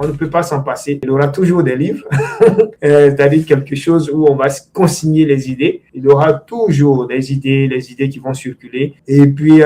on ne peut pas s'en passer. Il y aura toujours des livres, c'est-à-dire quelque chose où on va consigner les idées. Il y aura toujours des idées, les idées qui vont circuler. Et puis,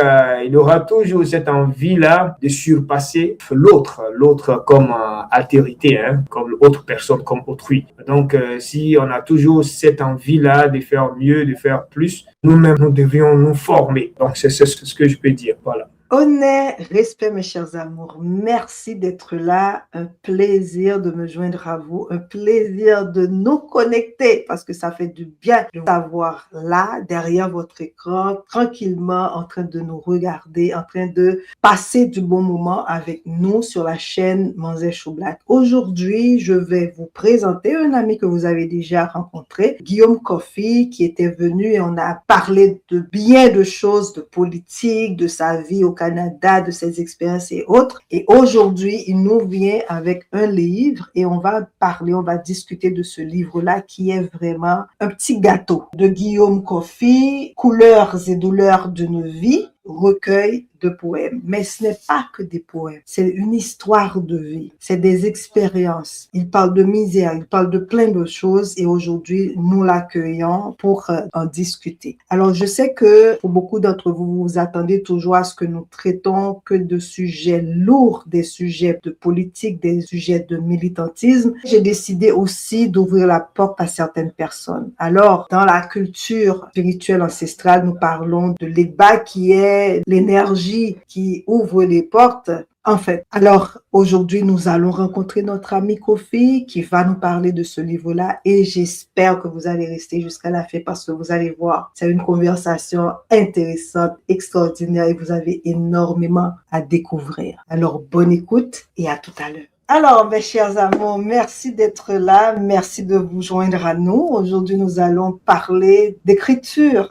il y aura toujours cette envie-là de surpasser l'autre comme altérité, hein, comme autre personne, comme autrui. Donc, si on a toujours cette envie-là de faire mieux, de faire plus, nous-mêmes, nous devions nous former. Donc, c'est ce que je peux dire. Voilà. Honnête respect, mes chers amours. Merci d'être là. Un plaisir de me joindre à vous. Un plaisir de nous connecter parce que ça fait du bien de vous avoir là, derrière votre écran, tranquillement, en train de nous regarder, en train de passer du bon moment avec nous sur la chaîne Manzé Show Black. Aujourd'hui, je vais vous présenter un ami que vous avez déjà rencontré, Guillaume Kofi, qui était venu et on a parlé de bien de choses, de politique, de sa vie au Canada, de ses expériences et autres. Et aujourd'hui, il nous vient avec un livre et on va discuter de ce livre-là qui est vraiment un petit gâteau de Guillaume Kofi, Couleurs et douleurs d'une vie, recueil de poèmes. Mais ce n'est pas que des poèmes, c'est une histoire de vie, c'est des expériences. Il parle de misère, il parle de plein de choses et aujourd'hui, nous l'accueillons pour en discuter. Alors, je sais que pour beaucoup d'entre vous, vous attendez toujours à ce que nous traitons que de sujets lourds, des sujets de politique, des sujets de militantisme. J'ai décidé aussi d'ouvrir la porte à certaines personnes. Alors, dans la culture spirituelle ancestrale, nous parlons de l'Egba qui est l'énergie qui ouvre les portes. En fait, alors aujourd'hui, nous allons rencontrer notre ami Kofi qui va nous parler de ce livre-là et j'espère que vous allez rester jusqu'à la fin parce que vous allez voir, c'est une conversation intéressante, extraordinaire et vous avez énormément à découvrir. Alors, bonne écoute et à tout à l'heure. Alors, mes chers amours, merci d'être là, merci de vous joindre à nous. Aujourd'hui, nous allons parler d'écriture.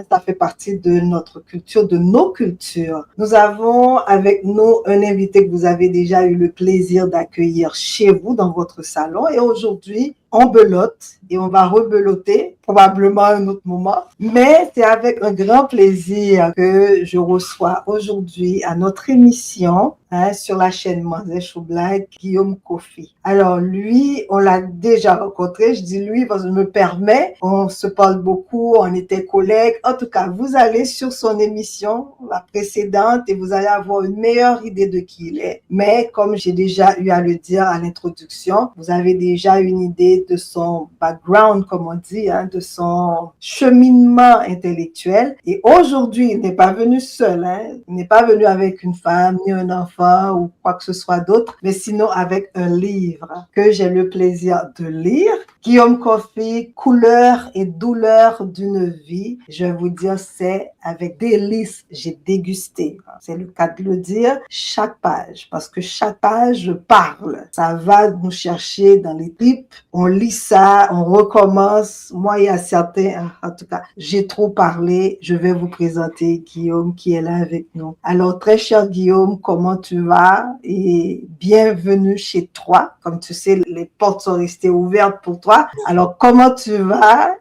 Ça fait partie de notre culture, de nos cultures. Nous avons avec nous un invité que vous avez déjà eu le plaisir d'accueillir chez vous, dans votre salon. Et aujourd'hui, on belote et on va rebeloter, probablement à un autre moment. Mais c'est avec un grand plaisir que je reçois aujourd'hui à notre émission sur la chaîne Manzé Show Black, Guillaume Kofi. Alors lui, on l'a déjà rencontré. Je dis lui parce que je me permets. On se parle beaucoup, on était collègues. En tout cas, vous allez sur son émission, la précédente, et vous allez avoir une meilleure idée de qui il est. Mais comme j'ai déjà eu à le dire à l'introduction, vous avez déjà une idée de son background, comme on dit, de son cheminement intellectuel. Et aujourd'hui, il n'est pas venu seul. Il n'est pas venu avec une femme, ni un enfant ou quoi que ce soit d'autre, mais sinon avec un livre que j'ai le plaisir de lire. Guillaume Kofi, Couleurs et douleurs d'une vie. Je vais vous dire, c'est avec délice, j'ai dégusté. C'est le cas de le dire, chaque page, parce que chaque page parle. Ça va nous chercher dans les tripes. On lit ça, on recommence. Moi, il y a certains, en tout cas, j'ai trop parlé. Je vais vous présenter Guillaume qui est là avec nous. Alors, très cher Guillaume, comment tu vas? Et bienvenue chez toi. Comme tu sais, les portes sont restées ouvertes pour toi. Alors, comment tu vas?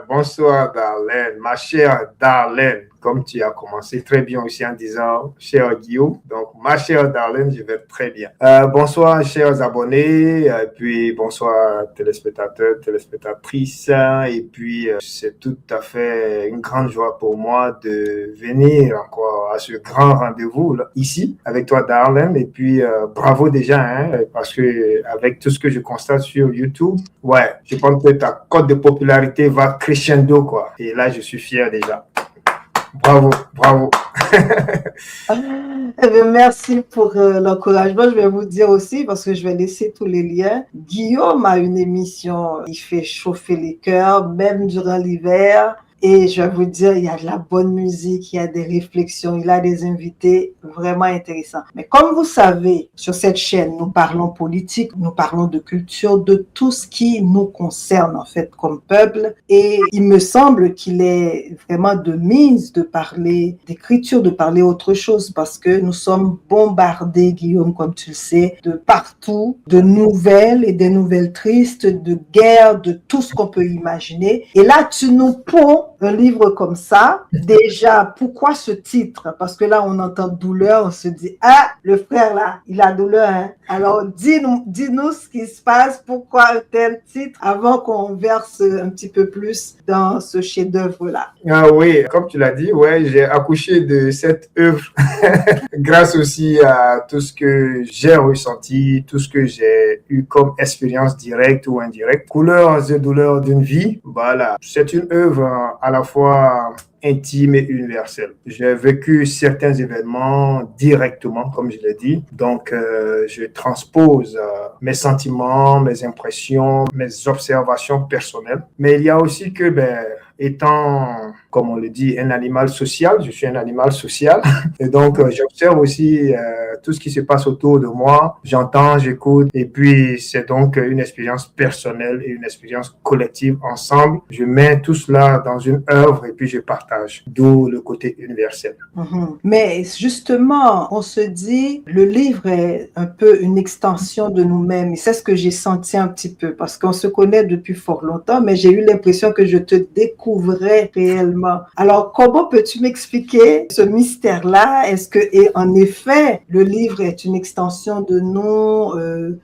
Bonsoir, Darlene, ma chère Darlene. Comme tu as commencé très bien aussi en disant, cher Guillaume, donc ma chère Darlene, je vais très bien. Bonsoir, chers abonnés, et puis bonsoir, téléspectateurs, téléspectatrices, et puis c'est tout à fait une grande joie pour moi de venir encore à ce grand rendez-vous là, ici, avec toi, Darlene, et puis bravo déjà, parce que avec tout ce que je constate sur YouTube, ouais, je pense que ta cote de popularité va crescendo, quoi, et là, je suis fier déjà. Bravo, bravo. Eh bien, merci pour l'encouragement. Je vais vous dire aussi, parce que je vais laisser tous les liens. Guillaume a une émission, il fait chauffer les cœurs, même durant l'hiver. Et je vais vous dire, il y a de la bonne musique, il y a des réflexions, il a des invités vraiment intéressants. Mais comme vous savez, sur cette chaîne, nous parlons politique, nous parlons de culture, de tout ce qui nous concerne en fait comme peuple. Et il me semble qu'il est vraiment de mise de parler d'écriture, de parler autre chose parce que nous sommes bombardés, Guillaume, comme tu le sais, de partout, de nouvelles et des nouvelles tristes, de guerres, de tout ce qu'on peut imaginer. Et là, tu nous ponds un livre comme ça, déjà, pourquoi ce titre? Parce que là, on entend douleur, on se dit, ah, le frère là, il a douleur. Hein? Alors, dis-nous ce qui se passe, pourquoi un tel titre, avant qu'on verse un petit peu plus dans ce chef-d'œuvre-là. Ah oui, comme tu l'as dit, ouais, j'ai accouché de cette œuvre grâce aussi à tout ce que j'ai ressenti, tout ce que j'ai eu comme expérience directe ou indirecte. Couleurs et douleurs d'une vie, voilà. C'est une œuvre à la fois intime et universelle. J'ai vécu certains événements directement, comme je l'ai dit. Donc, je transpose mes sentiments, mes impressions, mes observations personnelles. Mais il y a aussi que, étant, comme on le dit, un animal social, je suis un animal social. Et donc, j'observe aussi tout ce qui se passe autour de moi. J'entends, j'écoute. Et puis, c'est donc une expérience personnelle et une expérience collective ensemble. Je mets tout cela dans une œuvre et puis je partage. D'où le côté universel. Mais justement, on se dit, le livre est un peu une extension de nous-mêmes. Et c'est ce que j'ai senti un petit peu parce qu'on se connaît depuis fort longtemps, mais j'ai eu l'impression que je te découvrais réellement. Alors, comment peux-tu m'expliquer ce mystère-là? Est-ce que, et en effet, le livre est une extension de nous,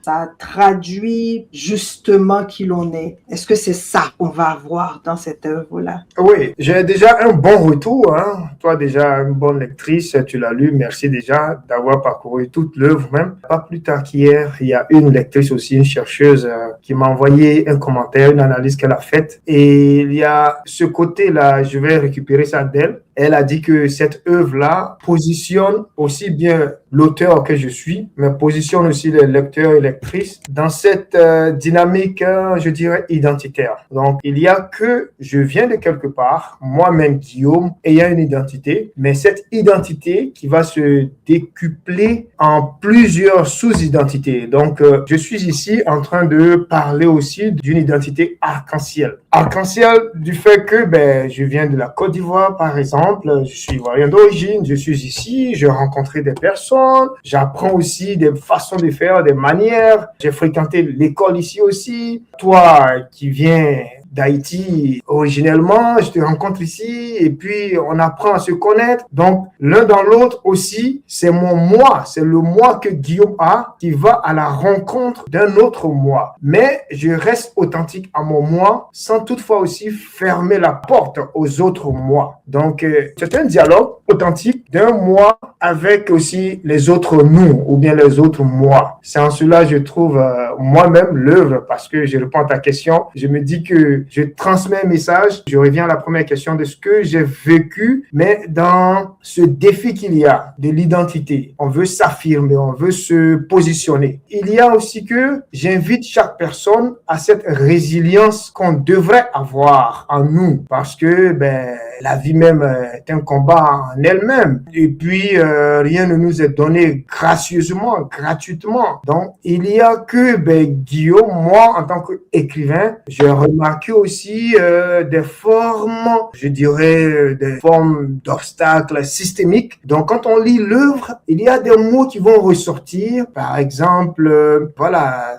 ça traduit justement qui l'on est. Est-ce que c'est ça qu'on va avoir dans cette œuvre-là? Oui, j'ai déjà un bon retour. Hein. Toi, déjà une bonne lectrice, tu l'as lu. Merci déjà d'avoir parcouru toute l'œuvre même. Pas plus tard qu'hier, il y a une lectrice aussi, une chercheuse qui m'a envoyé un commentaire, une analyse qu'elle a faite. Et il y a ce côté-là, je vais récupérer ça d'elle. Elle a dit que cette œuvre-là positionne aussi bien l'auteur que je suis, mais positionne aussi les lecteurs et lectrices dans cette dynamique, je dirais, identitaire. Donc, il y a que je viens de quelque part, moi-même Guillaume, ayant une identité, mais cette identité qui va se décupler en plusieurs sous-identités. Donc, je suis ici en train de parler aussi d'une identité arc-en-ciel. Arc-en-ciel du fait que je viens de la Côte d'Ivoire, par exemple. Je suis ivoirien d'origine, je suis ici, j'ai rencontré des personnes, j'apprends aussi des façons de faire, des manières. J'ai fréquenté l'école ici aussi. Toi qui viens d'Haïti originellement, je te rencontre ici et puis on apprend à se connaître. Donc, l'un dans l'autre aussi, c'est mon moi, c'est le moi que Guillaume a qui va à la rencontre d'un autre moi. Mais je reste authentique à mon moi sans toutefois aussi fermer la porte aux autres moi. Donc, c'est un dialogue authentique d'un moi avec aussi les autres nous ou bien les autres moi. C'est en cela je trouve moi-même l'œuvre parce que je réponds à ta question. Je me dis que je transmets un message. Je reviens à la première question de ce que j'ai vécu, mais dans ce défi qu'il y a de l'identité, on veut s'affirmer, on veut se positionner. Il y a aussi que j'invite chaque personne à cette résilience qu'on devrait avoir en nous parce que la vie même est un combat en elle-même. Et puis, rien ne nous est donné gracieusement, gratuitement. Donc, il y a que Guillaume, moi, en tant qu'écrivain, j'ai remarqué aussi des formes, je dirais, des formes d'obstacles systémiques. Donc, quand on lit l'œuvre, il y a des mots qui vont ressortir. Par exemple,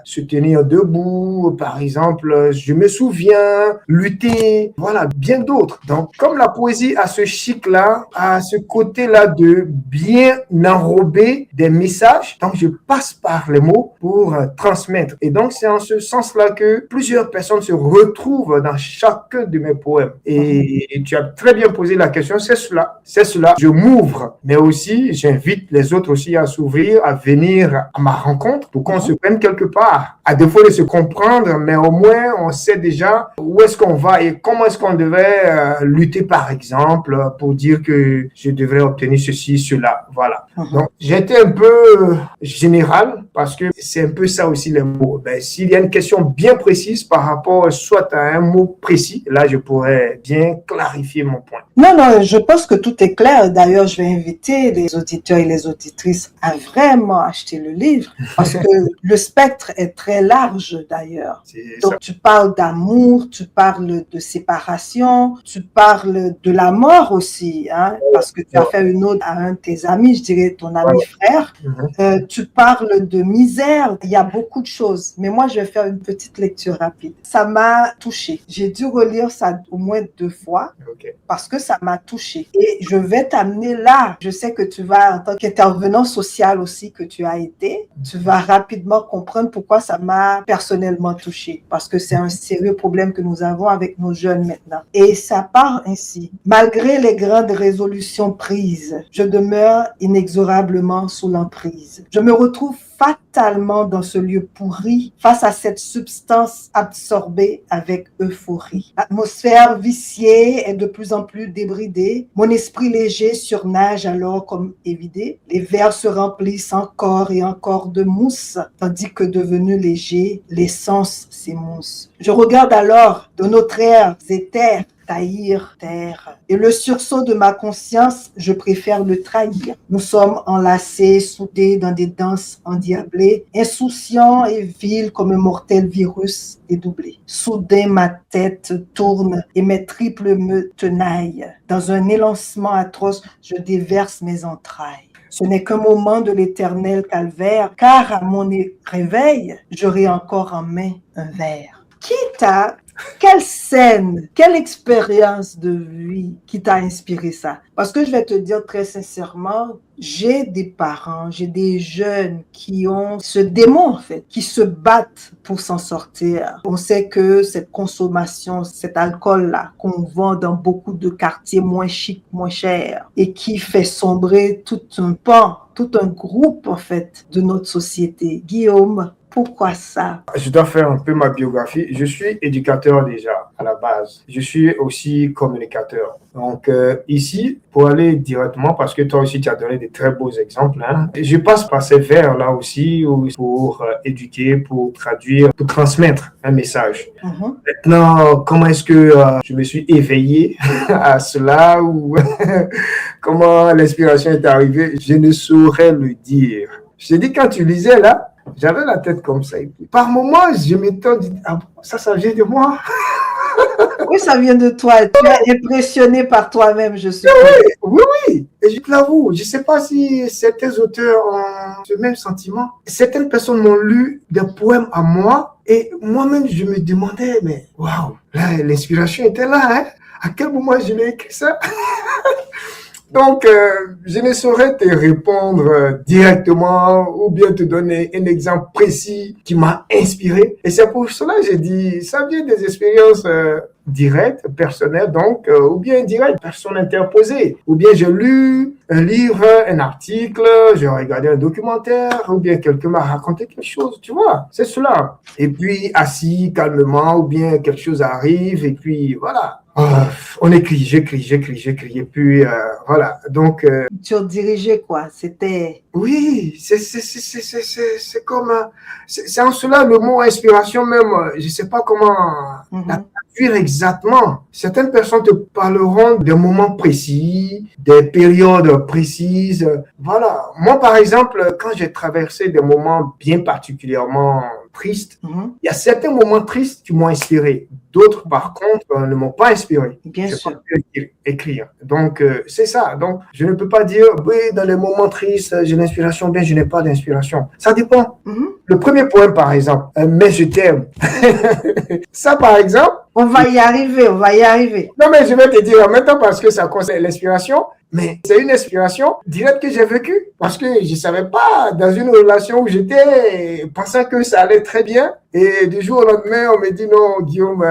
se tenir debout. Par exemple, je me souviens, lutter. Voilà, bien d'autres. Donc, comme la poésie a ce chic-là, a ce côté-là de bien enrober des messages, donc je passe par les mots pour transmettre. Et donc, c'est en ce sens-là que plusieurs personnes se retrouvent dans chacun de mes poèmes. Et tu as très bien posé la question, c'est cela. Je m'ouvre, mais aussi, j'invite les autres aussi à s'ouvrir, à venir à ma rencontre pour qu'on se prenne quelque part. À défaut de se comprendre, mais au moins, on sait déjà où est-ce qu'on va et comment est-ce qu'on devrait lutter, par exemple, pour dire que je devrais obtenir ceci, cela. Voilà. Donc, j'étais un peu général parce que c'est un peu ça aussi les mots. S'il y a une question bien précise par rapport soit à un mot précis, là, je pourrais bien clarifier mon point. Non, je pense que tout est clair. D'ailleurs, je vais inviter les auditeurs et les auditrices à vraiment acheter le livre parce que le spectre est très large d'ailleurs. Donc, tu parles d'amour, tu parles de séparation, tu parles de la mort aussi, hein, parce que tu as fait une ode à un de tes amis, je dirais ton ami frère. Tu parles de misère, il y a beaucoup de choses. Mais moi, je vais faire une petite lecture rapide. Ça m'a touché touché. J'ai dû relire ça au moins 2 fois Ok. parce que ça m'a touché. Et je vais t'amener là. Je sais que tu vas, en tant qu'intervenant social aussi que tu as été, tu vas rapidement comprendre pourquoi ça m'a personnellement touché. Parce que c'est un sérieux problème que nous avons avec nos jeunes maintenant. Et ça part ainsi. Malgré les grandes résolutions prises, je demeure inexorablement sous l'emprise. Je me retrouve fatalement dans ce lieu pourri face à cette substance absorbée avec euphorie. L'atmosphère viciée est de plus en plus débridée. Mon esprit léger surnage alors comme évidé. Les verres se remplissent encore et encore de mousse, tandis que devenu léger, l'essence s'émousse. Je regarde alors de notre air éthers taillir terre. Et le sursaut de ma conscience, je préfère le trahir. Nous sommes enlacés, soudés dans des danses endiablées, insouciants et vils comme un mortel virus dédoublé. Soudain, ma tête tourne et mes triples me tenaillent. Dans un élancement atroce, je déverse mes entrailles. Ce n'est qu'un moment de l'éternel calvaire, car à mon réveil, j'aurai encore en main un verre. Quitte à quelle scène, quelle expérience de vie qui t'a inspiré ça? Parce que je vais te dire très sincèrement, j'ai des parents, j'ai des jeunes qui ont ce démon en fait, qui se battent pour s'en sortir. On sait que cette consommation, cet alcool-là qu'on vend dans beaucoup de quartiers moins chics, moins chers et qui fait sombrer tout un pan, tout un groupe en fait de notre société. Guillaume, pourquoi ça? Je dois faire un peu ma biographie. Je suis éducateur déjà à la base. Je suis aussi communicateur. Donc ici, pour aller directement, parce que toi aussi tu as donné de très beaux exemples, hein, je passe par ces vers-là aussi pour éduquer, pour traduire, pour transmettre un message. Maintenant, comment est-ce que je me suis éveillé à cela ou comment l'inspiration est arrivée, je ne saurais le dire. Je t'ai dit, quand tu lisais là, j'avais la tête comme ça. Et puis, par moments, je m'étais dit, ah, ça vient de moi. Oui, ça vient de toi. Tu es impressionné par toi-même, je suis. Oui, oui. Et je te l'avoue, je ne sais pas si certains auteurs ont ce même sentiment. Certaines personnes m'ont lu des poèmes à moi et moi-même, je me demandais, mais waouh, l'inspiration était là, hein? À quel moment je l'ai écrit ça? Donc, je ne saurais te répondre directement ou bien te donner un exemple précis qui m'a inspiré. Et c'est pour cela que j'ai dit, ça vient des expériences directes, personnelles, donc, ou bien indirectes, personnes interposées. Ou bien j'ai lu un livre, un article, j'ai regardé un documentaire, ou bien quelqu'un m'a raconté quelque chose, tu vois, c'est cela. Et puis, assis calmement, ou bien quelque chose arrive, et puis voilà. On écrit, j'écris, et puis voilà. Donc, tu redirigais quoi? C'était. oui, c'est comme, c'est en cela le mot inspiration même. Je sais pas comment la traduire exactement. Certaines personnes te parleront des moments précis, des périodes précises. Voilà. Moi, par exemple, quand j'ai traversé des moments bien particulièrement tristes, il y a certains moments tristes qui m'ont inspiré. D'autres, par contre, ne m'ont pas inspiré. Bien sûr. Écrire. Donc, c'est ça. Donc, je ne peux pas dire, oui, dans les moments tristes, j'ai l'inspiration, bien, je n'ai pas d'inspiration. Ça dépend. Le premier poème, par exemple, mais je t'aime. Ça, par exemple. On va y arriver, on va y arriver. Non, mais je vais te dire en même temps parce que ça concerne l'inspiration. Mais c'est une inspiration directe que j'ai vécue parce que je ne savais pas dans une relation où j'étais pensant que ça allait très bien. Et du jour au lendemain, on me dit non, Guillaume,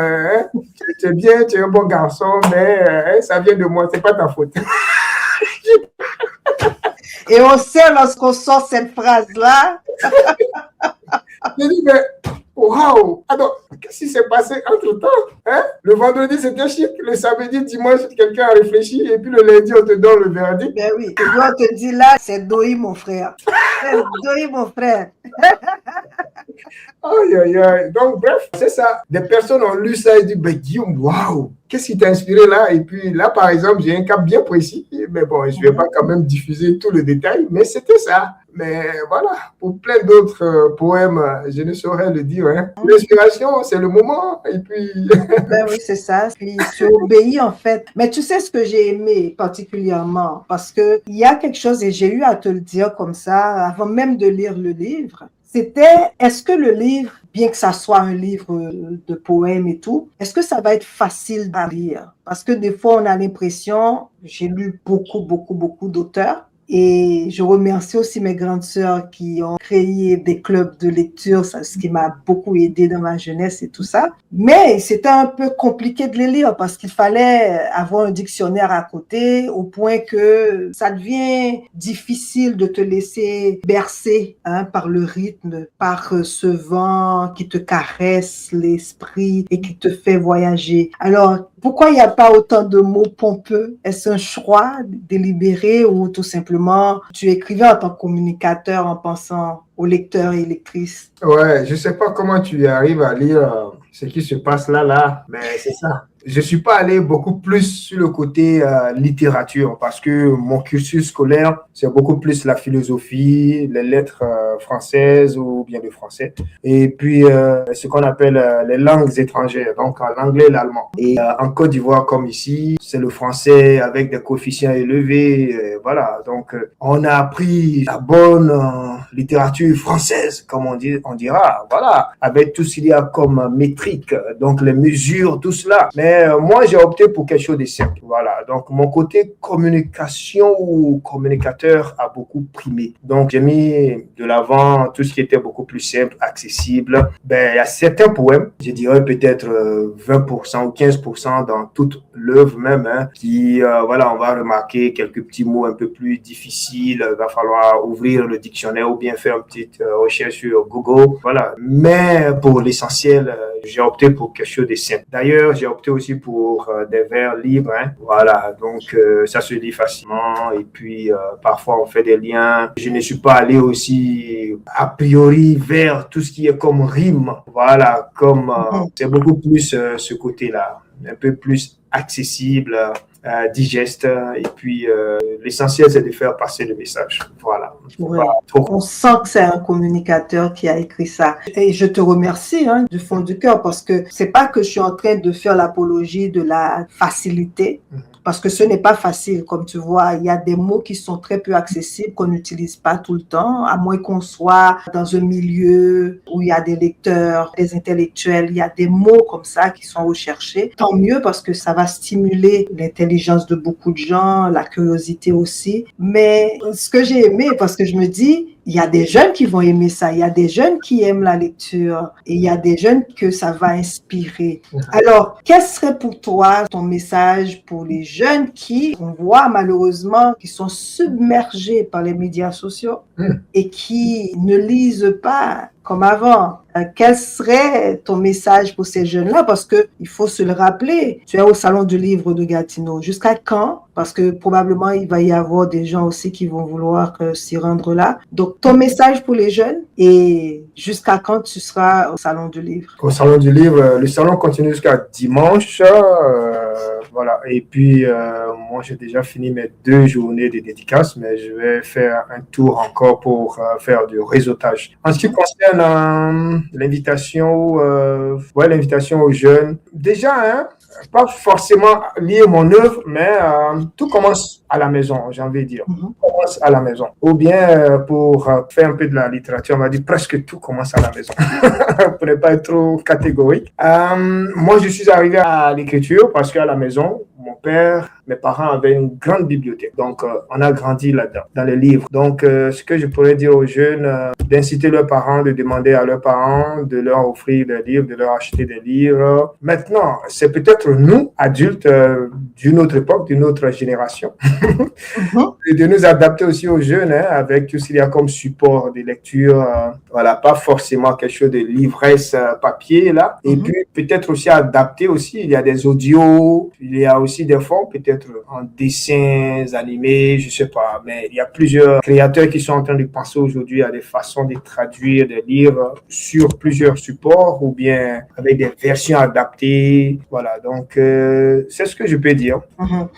tu es bien, tu es un bon garçon, mais ça vient de moi, c'est pas ta faute. Et on sait lorsqu'on sort cette phrase-là. Je dis, mais waouh! Alors, qu'est-ce qui s'est passé entre-temps? Hein? Le vendredi, c'était chic. Le samedi, dimanche, quelqu'un a réfléchi. Et puis le lundi, on te donne le verdict. Ben oui. Et puis on te dit là, c'est Doi, mon frère. C'est Doi, mon frère. Aïe, aïe, aïe. Donc, bref, c'est ça. Des personnes ont lu ça et disent, ben Guillaume, waouh! Qu'est-ce qui t'a inspiré là? Et puis là, par exemple, j'ai un cas bien précis. Mais bon, je ne vais pas quand même diffuser tout le détail. Mais c'était ça. Mais voilà, pour plein d'autres poèmes, je ne saurais le dire. Hein. L'inspiration, c'est le moment. Et puis. Ben oui, c'est ça. Puis tu obéis en fait. Mais tu sais ce que j'ai aimé particulièrement, parce qu'il y a quelque chose, et j'ai eu à te le dire comme ça, avant même de lire le livre, c'était, est-ce que le livre, bien que ça soit un livre de poèmes et tout, est-ce que ça va être facile à lire? Parce que des fois, on a l'impression, j'ai lu beaucoup d'auteurs, et je remercie aussi mes grandes sœurs qui ont créé des clubs de lecture, ce qui m'a beaucoup aidé dans ma jeunesse et tout ça. Mais c'était un peu compliqué de les lire parce qu'il fallait avoir un dictionnaire à côté au point que ça devient difficile de te laisser bercer par le rythme, par ce vent qui te caresse l'esprit et qui te fait voyager. Alors, pourquoi il n'y a pas autant de mots pompeux? Est-ce un choix délibéré ou tout simplement tu écrivais en tant que communicateur en pensant aux lecteurs et lectrices? Ouais, je sais pas comment tu arrives à lire ce qui se passe là, mais c'est ça. Je suis pas allé beaucoup plus sur le côté littérature parce que mon cursus scolaire, c'est beaucoup plus la philosophie, les lettres françaises ou bien le français. Et puis, ce qu'on appelle les langues étrangères, donc l'anglais et l'allemand. Et en Côte d'Ivoire, comme ici, c'est le français avec des coefficients élevés. Voilà, donc on a appris la bonne littérature française, comme on dira, voilà, avec tout ce qu'il y a comme métrique, donc les mesures, tout cela. Mais moi, j'ai opté pour quelque chose de simple. Voilà. Donc, mon côté communication ou communicateur a beaucoup primé. Donc, j'ai mis de l'avant tout ce qui était beaucoup plus simple, accessible. Ben, il y a certains poèmes, je dirais peut-être 20% ou 15% dans toute l'œuvre même, qui, voilà, on va remarquer quelques petits mots un peu plus difficiles. Il va falloir ouvrir le dictionnaire ou bien faire une petite recherche sur Google. Voilà. Mais pour l'essentiel, j'ai opté pour quelque chose de simple. D'ailleurs, j'ai opté aussi pour des vers libres. Voilà, donc ça se lit facilement. Et puis, parfois, on fait des liens. Je ne suis pas allé aussi a priori vers tout ce qui est comme rime. Voilà, comme c'est beaucoup plus ce côté-là, un peu plus accessible, digeste. Et puis, l'essentiel, c'est de faire passer le message. Voilà. Ouais. On sent que c'est un communicateur qui a écrit ça. Et je te remercie du fond du cœur parce que c'est pas que je suis en train de faire l'apologie de la facilité. Parce que ce n'est pas facile, comme tu vois, il y a des mots qui sont très peu accessibles, qu'on n'utilise pas tout le temps, à moins qu'on soit dans un milieu où il y a des lecteurs, des intellectuels, il y a des mots comme ça qui sont recherchés. Tant mieux parce que ça va stimuler l'intelligence de beaucoup de gens, la curiosité aussi. Mais ce que j'ai aimé, parce que je me dis, il y a des jeunes qui vont aimer ça, il y a des jeunes qui aiment la lecture et il y a des jeunes que ça va inspirer. Alors, quel serait pour toi ton message pour les jeunes qui, on voit malheureusement, qui sont submergés par les médias sociaux et qui ne lisent pas comme avant? Quel serait ton message pour ces jeunes-là? Parce qu'il faut se le rappeler, tu es au Salon du Livre de Gatineau. Jusqu'à quand? Parce que probablement, il va y avoir des gens aussi qui vont vouloir s'y rendre là. Donc, ton message pour les jeunes et jusqu'à quand tu seras au Salon du Livre? Au Salon du Livre, le salon continue jusqu'à dimanche. Voilà. Et puis, moi, j'ai déjà fini mes 2 journées de dédicaces, mais je vais faire un tour encore pour faire du réseautage. En ce qui concerne l'invitation aux jeunes, déjà, pas forcément lire mon œuvre, mais tout commence à la maison, j'ai envie de dire. Tout commence à la maison. Ou bien, pour faire un peu de la littérature, on va dire presque tout commence à la maison, pour ne pas être trop catégorique. Moi, je suis arrivé à l'écriture parce qu'à la maison, mes parents avaient une grande bibliothèque. Donc, on a grandi là-dedans, dans les livres. Donc, ce que je pourrais dire aux jeunes, d'inciter leurs parents, de demander à leurs parents de leur offrir des livres, de leur acheter des livres. Maintenant, c'est peut-être nous, adultes d'une autre époque, d'une autre génération, et de nous adapter aussi aux jeunes avec tout ce qu'il y a comme support de lecture. Voilà, pas forcément quelque chose de livresse papier, là. Et puis, peut-être aussi adapter aussi. Il y a des audios, il y a aussi des formes, peut-être en dessins animés, je sais pas. Mais il y a plusieurs créateurs qui sont en train de penser aujourd'hui à des façons de traduire des livres sur plusieurs supports ou bien avec des versions adaptées. Voilà, donc c'est ce que je peux dire.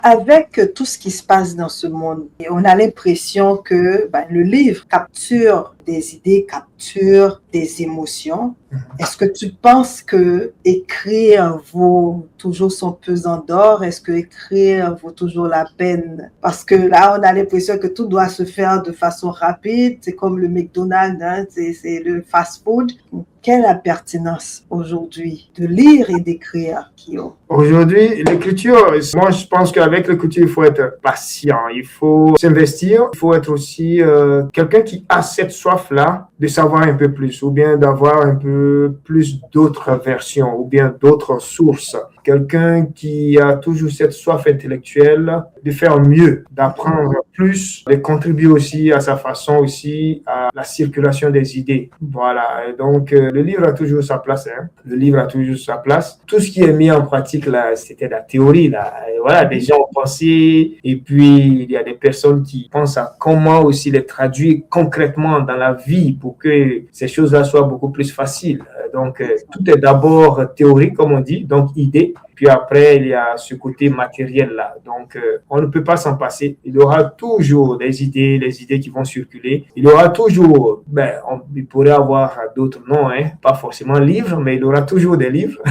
Avec tout ce qui se passe dans ce monde, on a l'impression que le livre capture des idées, capture lecture des émotions. Est-ce que tu penses que écrire vaut toujours son pesant d'or? Est-ce que écrire vaut toujours la peine? Parce que là, on a l'impression que tout doit se faire de façon rapide. C'est comme le McDonald's, hein? C'est le fast-food. Quelle est la pertinence aujourd'hui de lire et d'écrire, Guillaume? Aujourd'hui, l'écriture, moi je pense qu'avec l'écriture, il faut être patient, il faut s'investir, il faut être aussi quelqu'un qui a cette soif-là de savoir un peu plus, ou bien d'avoir un peu plus d'autres versions, ou bien d'autres sources. Quelqu'un qui a toujours cette soif intellectuelle de faire mieux, d'apprendre plus, de contribuer aussi à sa façon aussi à la circulation des idées. Voilà, et donc le livre a toujours sa place, hein. Le livre a toujours sa place. Tout ce qui est mis en pratique là, c'était la théorie là. Et voilà, des gens ont pensé, et puis il y a des personnes qui pensent à comment aussi les traduire concrètement dans la vie pour que ces choses-là soient beaucoup plus faciles. Donc tout est d'abord théorique, comme on dit, donc idée. Puis après, il y a ce côté matériel-là. Donc, on ne peut pas s'en passer. Il y aura toujours des idées, les idées qui vont circuler. Il y aura toujours, il pourrait avoir d'autres noms, hein, pas forcément livres, mais il y aura toujours des livres.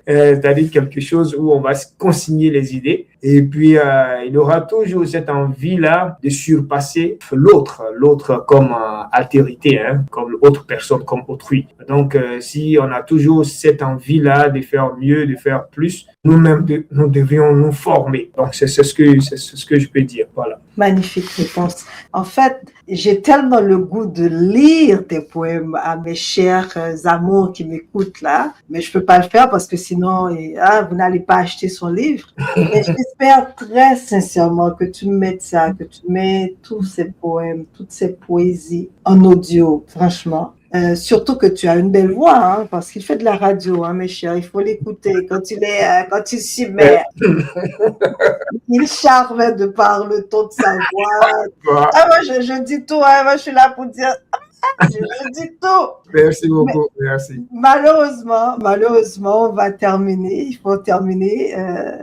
C'est-à-dire quelque chose où on va consigner les idées. Et puis, il y aura toujours cette envie-là de surpasser l'autre comme altérité, hein, comme autre personne, comme autrui. Donc, si on a toujours cette envie-là de faire mieux, de faire plus, nous-mêmes, nous devrions nous former. Donc, c'est ce que je peux dire. Voilà. Magnifique réponse. En fait, j'ai tellement le goût de lire tes poèmes à mes chers amours qui m'écoutent là, mais je peux pas le faire parce que sinon, vous n'allez pas acheter son livre. Mais j'espère très sincèrement que tu mettes ça, que tu mets tous ces poèmes, toutes ces poésies en audio, franchement. Surtout que tu as une belle voix, hein, parce qu'il fait de la radio, hein, mes chers. Il faut l'écouter quand il s'y met. Il charme de par le ton de sa voix. Moi, je dis tout, hein, moi, je suis là pour dire, je dis tout. Merci beaucoup, merci. Malheureusement, on va terminer. Il faut terminer.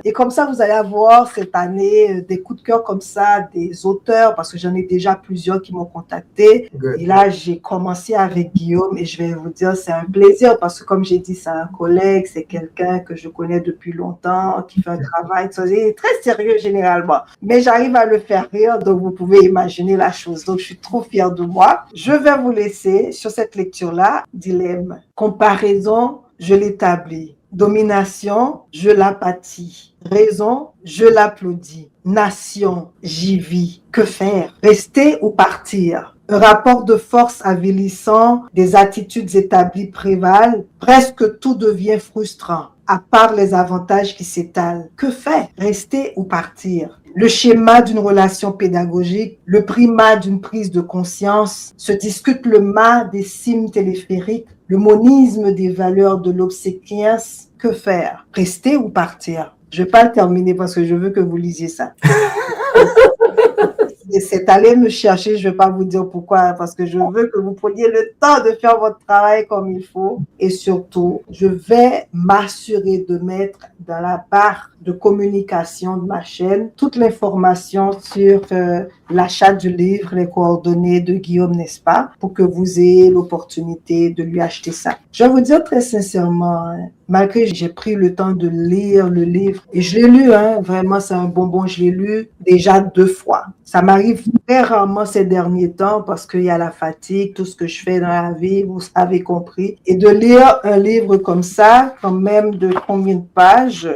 Et comme ça, vous allez avoir cette année des coups de cœur comme ça, des auteurs, parce que j'en ai déjà plusieurs qui m'ont contacté. Good. Et là, j'ai commencé avec Guillaume et je vais vous dire, c'est un plaisir parce que comme j'ai dit, c'est un collègue, c'est quelqu'un que je connais depuis longtemps, qui fait un travail très sérieux généralement. Mais j'arrive à le faire rire, donc vous pouvez imaginer la chose. Donc, je suis trop fière de moi. Je vais vous laisser sur cette lecture-là. Dilemme. Comparaison, je l'établis. Domination, je l'apathie. Raison, je l'applaudis. Nation, j'y vis. Que faire? Rester ou partir? Un rapport de force avilissant, des attitudes établies prévalent. Presque tout devient frustrant, à part les avantages qui s'étalent. Que faire? Rester ou partir? Le schéma d'une relation pédagogique, le primat d'une prise de conscience, se discute le mât des cimes téléphériques, le monisme des valeurs de l'obséquience. Que faire? Rester ou partir? Je ne vais pas le terminer parce que je veux que vous lisiez ça. C'est aller me chercher, je ne vais pas vous dire pourquoi, parce que je veux que vous preniez le temps de faire votre travail comme il faut. Et surtout, je vais m'assurer de mettre dans la barre de communication de ma chaîne toute l'information sur l'achat du livre, les coordonnées de Guillaume, n'est-ce pas, pour que vous ayez l'opportunité de lui acheter ça. Je vais vous dire très sincèrement, malgré que j'ai pris le temps de lire le livre, et je l'ai lu, hein, vraiment c'est un bonbon, je l'ai lu déjà 2 fois. Ça m'arrive très rarement ces derniers temps parce qu'il y a la fatigue, tout ce que je fais dans la vie, vous avez compris. Et de lire un livre comme ça, quand même de combien de pages,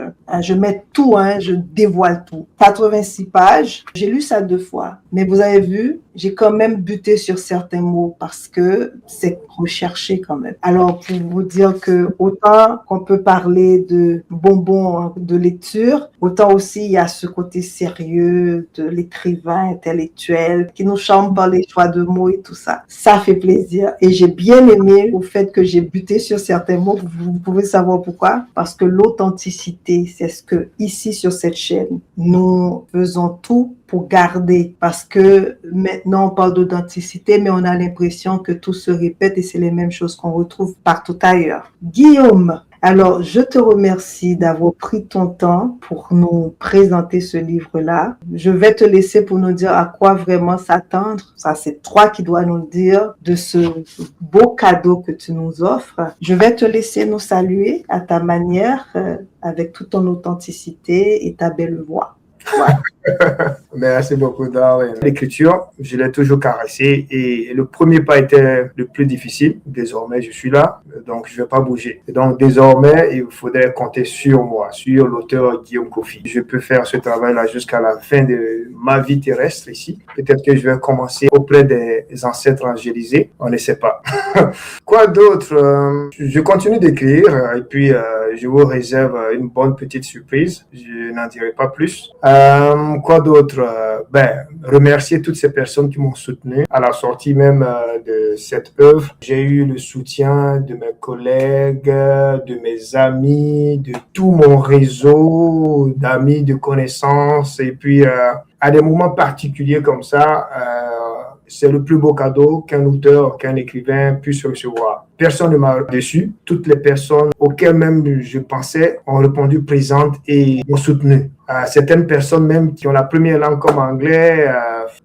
je mets tout, hein, je dévoile tout. 86 pages, j'ai lu ça 2 fois. Mais vous avez vu, j'ai quand même buté sur certains mots parce que c'est recherché quand même. Alors, pour vous dire que autant qu'on peut parler de bonbons de lecture, autant aussi il y a ce côté sérieux de l'écrivain intellectuel qui nous charme par les choix de mots et tout ça. Ça fait plaisir. Et j'ai bien aimé au fait que j'ai buté sur certains mots. Vous pouvez savoir pourquoi? Parce que l'authenticité, c'est ce que ici sur cette chaîne, nous faisons tout pour garder, parce que maintenant on parle d'authenticité, mais on a l'impression que tout se répète et c'est les mêmes choses qu'on retrouve partout ailleurs. Guillaume, Alors, je te remercie d'avoir pris ton temps pour nous présenter ce livre-là. Je vais te laisser pour nous dire à quoi vraiment s'attendre. Ça, c'est toi qui dois nous le dire de ce beau cadeau que tu nous offres. Je vais te laisser nous saluer à ta manière, avec toute ton authenticité et ta belle voix. Voilà. Merci beaucoup, Darlene. L'écriture, je l'ai toujours caressée et le premier pas était le plus difficile. Désormais, je suis là, donc je ne vais pas bouger. Et donc, désormais, il faudrait compter sur moi, sur l'auteur Guillaume Kofi. Je peux faire ce travail-là jusqu'à la fin de ma vie terrestre ici. Peut-être que je vais commencer auprès des ancêtres angélisés. On ne sait pas. Quoi d'autre? Je continue d'écrire et puis je vous réserve une bonne petite surprise. Je n'en dirai pas plus. Quoi d'autre? Remercier toutes ces personnes qui m'ont soutenu à la sortie même de cette œuvre. J'ai eu le soutien de mes collègues, de mes amis, de tout mon réseau d'amis, de connaissances. Et puis, à des moments particuliers comme ça, c'est le plus beau cadeau qu'un auteur, qu'un écrivain puisse recevoir. Personne ne m'a déçu. Toutes les personnes auxquelles même je pensais ont répondu présentes et m'ont soutenu. Certaines personnes même qui ont la première langue comme anglais,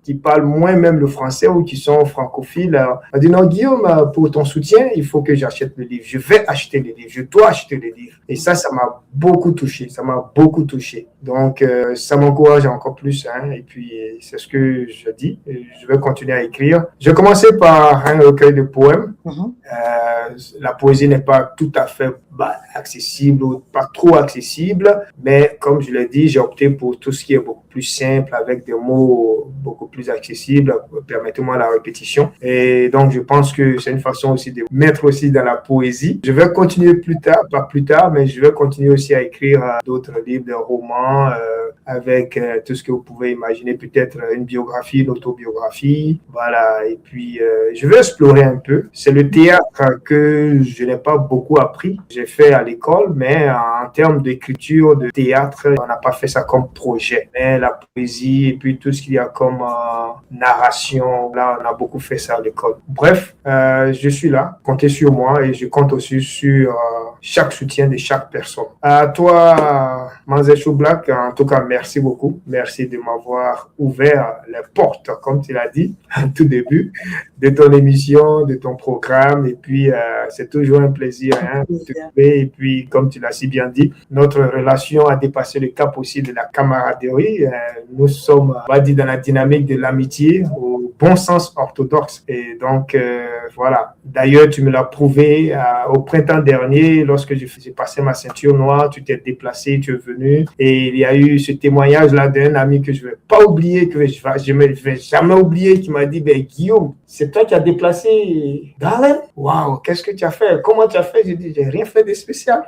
qui parlent moins même le français ou qui sont francophiles, ont dit non Guillaume, pour ton soutien, il faut que j'achète le livre. Je vais acheter le livre, je dois acheter le livre. Et ça m'a beaucoup touché, ça m'a beaucoup touché. Donc ça m'encourage encore plus. Et puis c'est ce que je dis. Je vais continuer à écrire. Je vais commencer par un recueil de poèmes. La poésie n'est pas tout à fait accessible ou pas trop accessible, mais comme je l'ai dit, j'ai opté pour tout ce qui est beaucoup plus simple, avec des mots beaucoup plus accessibles, permettez-moi la répétition. Et donc, je pense que c'est une façon aussi de mettre aussi dans la poésie. Je vais continuer plus tard, pas plus tard, mais je vais continuer aussi à écrire d'autres livres, des romans, avec tout ce que vous pouvez imaginer, peut-être une biographie, une autobiographie, voilà. Et puis, je vais explorer un peu. C'est le théâtre que je n'ai pas beaucoup appris. J'ai fait à l'école, mais en termes d'écriture, de théâtre, on n'a pas fait ça comme projet. Mais la poésie et puis tout ce qu'il y a comme narration, là, on a beaucoup fait ça à l'école. Bref, je suis là, comptez sur moi et je compte aussi sur chaque soutien de chaque personne. À toi, Manzé Black, en tout cas, merci beaucoup. Merci de m'avoir ouvert les portes, comme tu l'as dit, au tout début, de ton émission, de ton programme. Et puis, c'est toujours un plaisir de te trouver. Et puis, comme tu l'as si bien dit, notre relation a dépassé le cap aussi de la camaraderie. Nous sommes, on va dire, dans la dynamique de l'amitié au bon sens orthodoxe. Et donc, voilà. D'ailleurs, tu me l'as prouvé au printemps dernier, lorsque j'ai passé ma ceinture noire, tu t'es déplacé, tu es venu. Et il y a eu ce témoignage-là d'un ami que je ne vais pas oublier, que je ne vais jamais oublier, qui m'a dit, Guillaume, c'est toi qui as déplacé Darlene? Waouh, qu'est-ce que tu as fait? Comment tu as fait? J'ai dit, j'ai rien fait de spécial.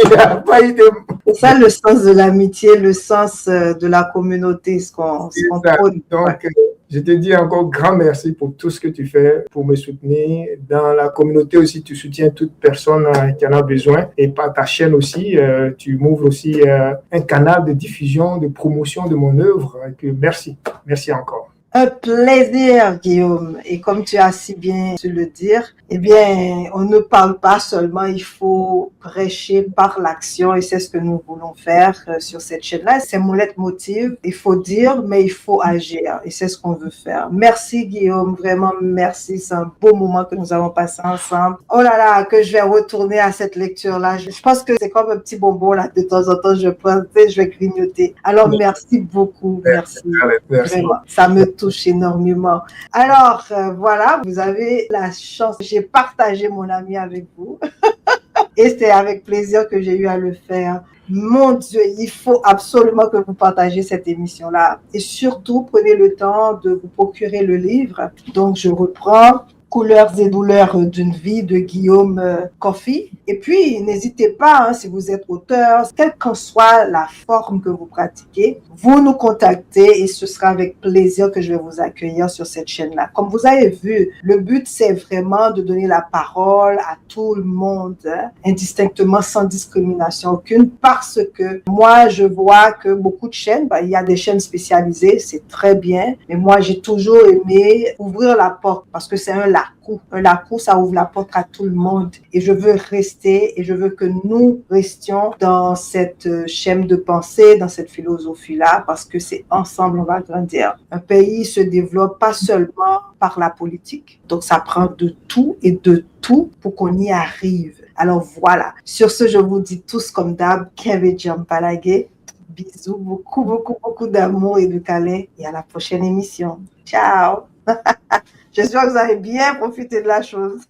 Il n'y a pas eu de... C'est ça le sens de l'amitié, le sens de la communauté, ce qu'on prône. Donc, je te dis encore grand merci pour tout ce que tu fais pour me soutenir. Dans la communauté aussi, tu soutiens toute personne qui en a besoin. Et par ta chaîne aussi, tu m'ouvres aussi un canal de diffusion, de promotion de mon œuvre. Merci. Merci encore. Un plaisir, Guillaume. Et comme tu as si bien su le dire, eh bien, on ne parle pas seulement, il faut prêcher par l'action et c'est ce que nous voulons faire sur cette chaîne-là. C'est mon leitmotiv. Il faut dire, mais il faut agir et c'est ce qu'on veut faire. Merci, Guillaume. Vraiment, merci. C'est un beau moment que nous avons passé ensemble. Oh là là, que je vais retourner à cette lecture-là. Je pense que c'est comme un petit bonbon là. De temps en temps, je prends, je vais grignoter. Alors, merci beaucoup. Merci. Vraiment. Ça me touche énormément. Alors, voilà, vous avez la chance. J'ai partagé mon ami avec vous. Et c'est avec plaisir que j'ai eu à le faire. Mon Dieu, il faut absolument que vous partagiez cette émission-là. Et surtout, prenez le temps de vous procurer le livre. Donc, je reprends Couleurs et douleurs d'une vie de Guillaume Kofi. Et puis, n'hésitez pas, si vous êtes auteur, quelle qu'en soit la forme que vous pratiquez, vous nous contactez et ce sera avec plaisir que je vais vous accueillir sur cette chaîne-là. Comme vous avez vu, le but, c'est vraiment de donner la parole à tout le monde, indistinctement, sans discrimination aucune, parce que moi, je vois que beaucoup de chaînes, il y a des chaînes spécialisées, c'est très bien, mais moi, j'ai toujours aimé ouvrir la porte parce que c'est un large. lacou. Un lacou, ça ouvre la porte à tout le monde. Et je veux rester et je veux que nous restions dans cette chaîne de pensée, dans cette philosophie-là, parce que c'est ensemble on va grandir. Un pays se développe pas seulement par la politique. Donc, ça prend de tout et de tout pour qu'on y arrive. Alors, voilà. Sur ce, je vous dis tous comme d'hab, Kevin Jampalagé. Bisous, beaucoup, beaucoup, beaucoup d'amour et de câlins. Et à la prochaine émission. Ciao. J'espère que vous avez bien profité de la chose.